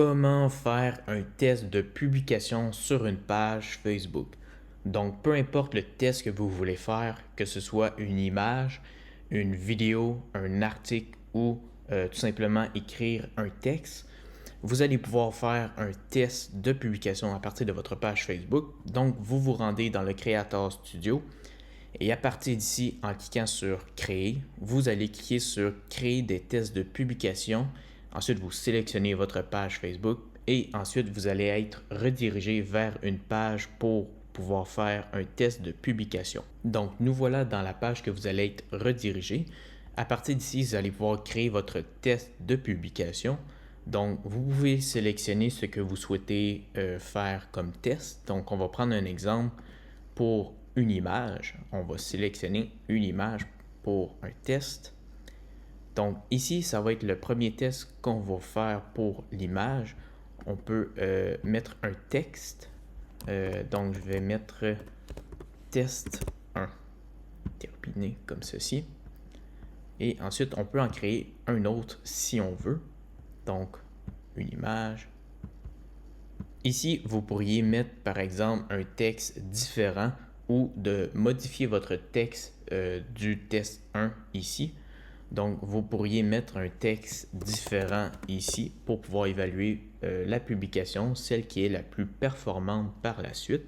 Comment faire un test de publication sur une page Facebook? Donc, peu importe le test que vous voulez faire, que ce soit une image, une vidéo, un article ou tout simplement écrire un texte, vous allez pouvoir faire un test de publication à partir de votre page Facebook. Donc, vous vous rendez dans le Creator Studio et à partir d'ici, en cliquant sur Créer, vous allez cliquer sur Créer des tests de publication. Ensuite, vous sélectionnez votre page Facebook et ensuite, vous allez être redirigé vers une page pour pouvoir faire un test de publication. Donc, nous voilà dans la page que vous allez être redirigé. À partir d'ici, vous allez pouvoir créer votre test de publication. Donc, vous pouvez sélectionner ce que vous souhaitez faire comme test. Donc, on va prendre un exemple pour une image. On va sélectionner une image pour un test. Donc ici, ça va être le premier test qu'on va faire pour l'image. On peut mettre un texte. Donc je vais mettre test 1 terminé comme ceci. Et ensuite, on peut en créer un autre si on veut. Donc une image. Ici, vous pourriez mettre par exemple un texte différent ou de modifier votre texte du test 1 ici. Donc, vous pourriez mettre un texte différent ici pour pouvoir évaluer la publication, celle qui est la plus performante par la suite.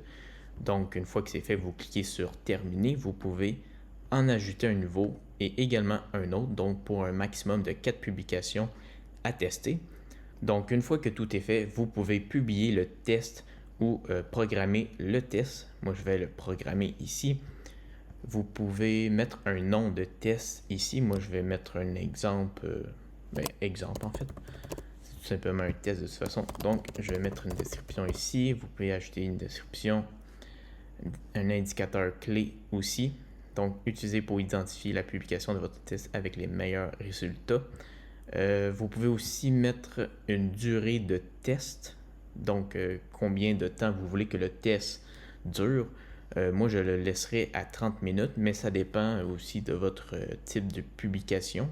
Donc, une fois que c'est fait, vous cliquez sur Terminer. Vous pouvez en ajouter un nouveau et également un autre, donc pour un maximum de 4 publications à tester. Donc, une fois que tout est fait, vous pouvez publier le test ou programmer le test. Moi, je vais le programmer ici. Vous pouvez mettre un nom de test ici. Moi, je vais mettre un exemple. Exemple en fait. C'est tout simplement un test de toute façon. Donc, je vais mettre une description ici. Vous pouvez ajouter une description, un indicateur clé aussi. Donc, utilisé pour identifier la publication de votre test avec les meilleurs résultats. Vous pouvez aussi mettre une durée de test. Donc, combien de temps vous voulez que le test dure. Moi, je le laisserai à 30 minutes, mais ça dépend aussi de votre type de publication.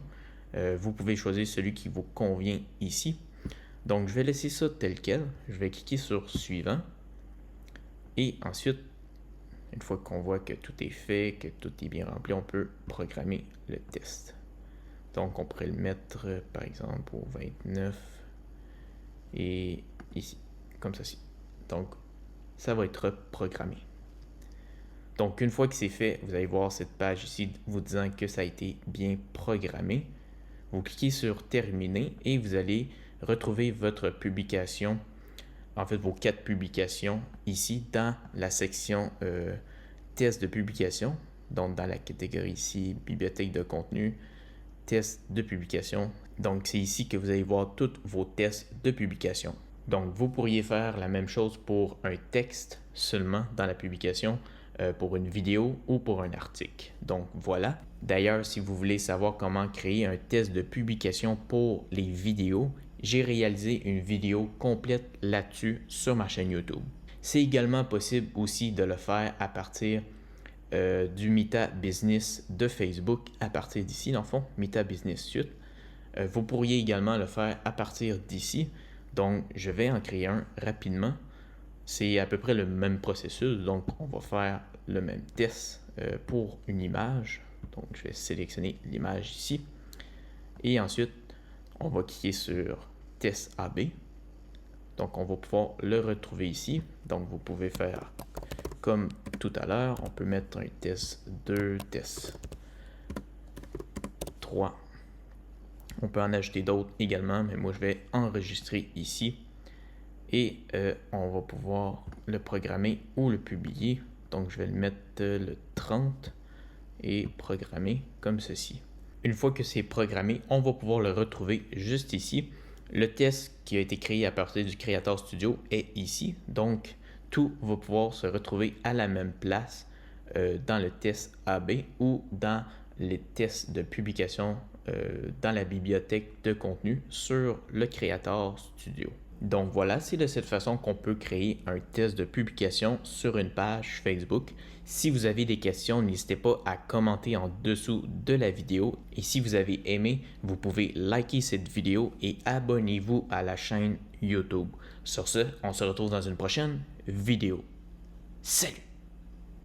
Vous pouvez choisir celui qui vous convient ici. Donc, je vais laisser ça tel quel. Je vais cliquer sur Suivant. Et ensuite, une fois qu'on voit que tout est fait, que tout est bien rempli, on peut programmer le test. Donc, on pourrait le mettre, par exemple, au 29 et ici, comme ceci. Donc, ça va être programmé. Donc, une fois que c'est fait, vous allez voir cette page ici vous disant que ça a été bien programmé. Vous cliquez sur Terminer et vous allez retrouver votre publication, en fait vos 4 publications ici dans la section test de publication. Donc, dans la catégorie ici, bibliothèque de contenu, test de publication. Donc, c'est ici que vous allez voir tous vos tests de publication. Donc, vous pourriez faire la même chose pour un texte seulement dans la publication, pour une vidéo ou pour un article. Donc, voilà. D'ailleurs, si vous voulez savoir comment créer un test de publication pour les vidéos, j'ai réalisé une vidéo complète là-dessus sur ma chaîne YouTube. C'est également possible aussi de le faire à partir du Meta Business de Facebook à partir d'ici, dans le fond, Meta Business Suite. Vous pourriez également le faire à partir d'ici. Donc, je vais en créer un rapidement. C'est à peu près le même processus. Donc, on va faire le même test pour une image. Donc, je vais sélectionner l'image ici. Et ensuite, on va cliquer sur Test AB. Donc, on va pouvoir le retrouver ici. Donc, vous pouvez faire comme tout à l'heure, on peut mettre un test 2, test 3. On peut en ajouter d'autres également, mais moi je vais enregistrer ici. Et on va pouvoir le programmer ou le publier. Donc je vais le mettre le 30 et programmer comme ceci. Une fois que c'est programmé, on va pouvoir le retrouver juste ici. Le test qui a été créé à partir du Creator Studio est ici. Donc, tout va pouvoir se retrouver à la même place dans le test AB ou dans les tests de publication dans la bibliothèque de contenu sur le Creator Studio. Donc voilà, c'est de cette façon qu'on peut créer un test de publication sur une page Facebook. Si vous avez des questions, n'hésitez pas à commenter en dessous de la vidéo. Et si vous avez aimé, vous pouvez liker cette vidéo et abonnez-vous à la chaîne YouTube. Sur ce, on se retrouve dans une prochaine vidéo. Salut!